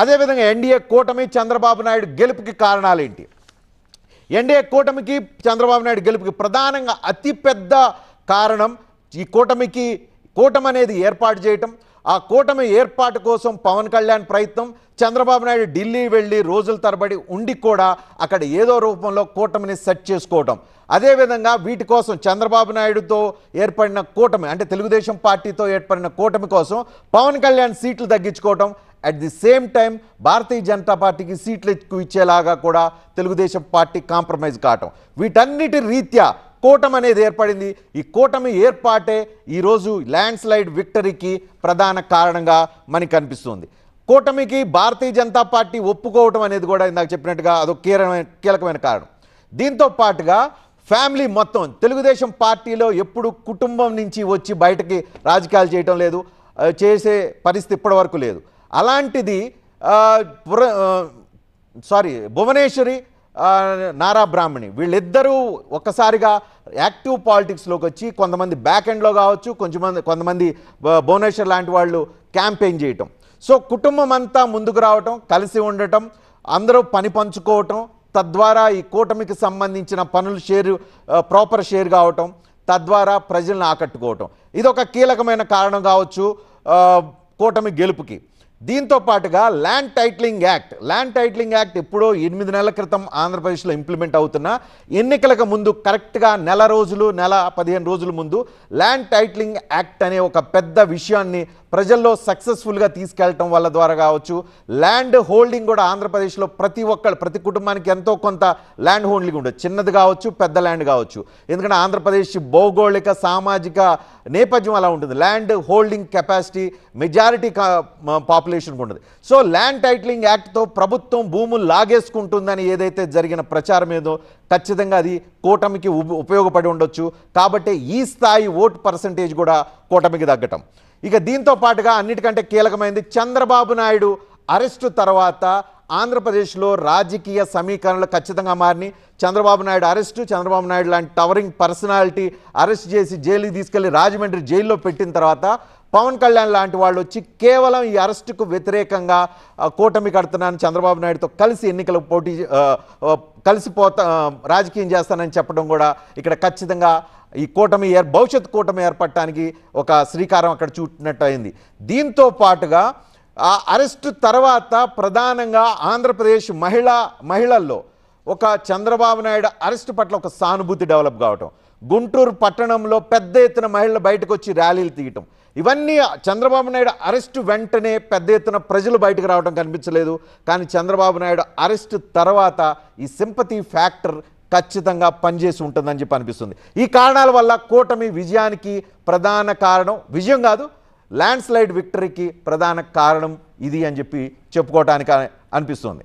అదేవిధంగా ఎన్డీఏ కూటమి చంద్రబాబు నాయుడు గెలుపుకి కారణాలేంటి? ఎన్డీఏ కూటమికి చంద్రబాబు నాయుడు గెలుపుకి ప్రధానంగా అతిపెద్ద కారణం ఈ కూటమి అనేది ఏర్పాటు చేయటం. ఆ కూటమి ఏర్పాటు కోసం పవన్ కళ్యాణ్ ప్రయత్నం. చంద్రబాబు నాయుడు ఢిల్లీ వెళ్ళి రోజుల తరబడి ఉండి కూడా అక్కడ ఏదో రూపంలో కూటమిని సెట్ చేసుకోవటం. అదేవిధంగా వీటి కోసం చంద్రబాబు నాయుడుతో ఏర్పడిన కూటమి అంటే తెలుగుదేశం పార్టీతో ఏర్పడిన కూటమి కోసం పవన్ కళ్యాణ్ సీట్లు తగ్గించుకోవటం. At the same time Bharatiya Janata పార్టీకి సీట్లు ఎక్కువ ఇచ్చేలాగా కూడా తెలుగుదేశం పార్టీ కాంప్రమైజ్ కావటం. వీటన్నిటి రీత్యా కూటమి అనేది ఏర్పడింది. ఈ కూటమి ఏర్పాటే ఈరోజు ల్యాండ్ స్లైడ్ విక్టరీకి ప్రధాన కారణంగా మనకి కనిపిస్తుంది. కూటమికి భారతీయ జనతా పార్టీ ఒప్పుకోవటం అనేది కూడా ఇందాక చెప్పినట్టుగా అదొక కీలకమైన కారణం. దీంతో పాటుగా ఫ్యామిలీ మొత్తం తెలుగుదేశం పార్టీలో ఎప్పుడు కుటుంబం నుంచి వచ్చి బయటకి రాజకీయాలు చేయటం లేదు, చేసే పరిస్థితి ఇప్పటి వరకు లేదు. అలాంటిది భువనేశ్వరి నారా బ్రాహ్మణి వీళ్ళిద్దరూ ఒక్కసారిగా యాక్టివ్ పాలిటిక్స్లోకి వచ్చి కొంతమంది బ్యాక్ ఎండ్లో కావచ్చు, కొంతమంది భువనేశ్వర్ లాంటి వాళ్ళు క్యాంపెయిన్ చేయటం. సో కుటుంబం అంతా ముందుకు రావటం, కలిసి ఉండటం, అందరూ పని పంచుకోవటం, తద్వారా ఈ కూటమికి సంబంధించిన పనులు ప్రాపర్ షేర్ కావటం, తద్వారా ప్రజలను ఆకట్టుకోవటం ఇది ఒక కీలకమైన కారణం కావచ్చు కూటమి గెలుపుకి. దీంతో పాటుగా ల్యాండ్ టైటిలింగ్ యాక్ట్ ఎప్పుడో 8 నెలల క్రితం ఆంధ్రప్రదేశ్లో ఇంప్లిమెంట్ అవుతున్న ఎన్నికలకు ముందు కరెక్ట్గా 15 రోజుల ముందు ల్యాండ్ టైటిలింగ్ యాక్ట్ అనే ఒక పెద్ద విషయాన్ని ప్రజల్లో సక్సెస్ఫుల్గా తీసుకెళ్ళటం వల్ల ద్వారా కావచ్చు ల్యాండ్ హోల్డింగ్ కూడా ఆంధ్రప్రదేశ్లో ప్రతి కుటుంబానికి ఎంతో కొంత ల్యాండ్ హోల్డింగ్ ఉండదు, చిన్నది కావచ్చు పెద్ద ల్యాండ్ కావచ్చు. ఎందుకంటే ఆంధ్రప్రదేశ్ భౌగోళిక సామాజిక నేపథ్యం అలా ఉంటుంది. ల్యాండ్ హోల్డింగ్ కెపాసిటీ మెజారిటీ పాపులేషన్కి ఉండదు. సో ల్యాండ్ టైటిలింగ్ యాక్ట్తో ప్రభుత్వం భూములు లాగేసుకుంటుందని ఏదైతే జరిగిన ప్రచారం ఏదో ఖచ్చితంగా అది కూటమికి ఉపయోగపడి ఉండొచ్చు. కాబట్టి ఈ స్థాయి ఓటు పర్సంటేజ్ కూడా కూటమికి తగ్గటం. ఇక దీంతో పాటుగా అన్నిటికంటే కీలకమైనది చంద్రబాబు నాయుడు అరెస్టు తర్వాత ఆంధ్రప్రదేశ్లో రాజకీయ సమీకరణలు ఖచ్చితంగా మారినాయి. చంద్రబాబు నాయుడు లాంటి టవరింగ్ పర్సనాలిటీ అరెస్ట్ చేసి జైలుకి తీసుకెళ్లి రాజమండ్రి జైల్లో పెట్టిన తర్వాత పవన్ కళ్యాణ్ లాంటి వాళ్ళు వచ్చి కేవలం ఈ అరెస్టుకు వ్యతిరేకంగా కూటమి కడుతున్నాను, చంద్రబాబు నాయుడుతో కలిసి ఎన్నికలకు రాజకీయం చేస్తానని చెప్పడం కూడా ఇక్కడ ఖచ్చితంగా ఈ భవిష్యత్ కూటమి ఏర్పడటానికి ఒక శ్రీకారం అక్కడ చుట్టినట్టు అయింది. దీంతో పాటుగా ఆ అరెస్టు తర్వాత ప్రధానంగా ఆంధ్రప్రదేశ్ మహిళల్లో ఒక చంద్రబాబు నాయుడు అరెస్టు పట్ల ఒక సానుభూతి డెవలప్ కావటం, గుంటూరు పట్టణంలో పెద్ద ఎత్తున మహిళలు బయటకు వచ్చి ర్యాలీలు తీయటం, ఇవన్నీ చంద్రబాబు నాయుడు అరెస్టు వెంటనే పెద్ద ఎత్తున ప్రజలు బయటకు రావడం కనిపించలేదు. కానీ చంద్రబాబు నాయుడు అరెస్టు తర్వాత ఈ సింపతి ఫ్యాక్టర్ ఖచ్చితంగా పనిచేసి ఉంటుందని చెప్పి అనిపిస్తుంది. ఈ కారణాల వల్ల కూటమి విజయానికి ప్రధాన కారణం, విజయం కాదు ల్యాండ్ స్లైడ్ విక్టరీకి ప్రధాన కారణం ఇది అని చెప్పి చెప్పుకోవటానికి అనిపిస్తుంది.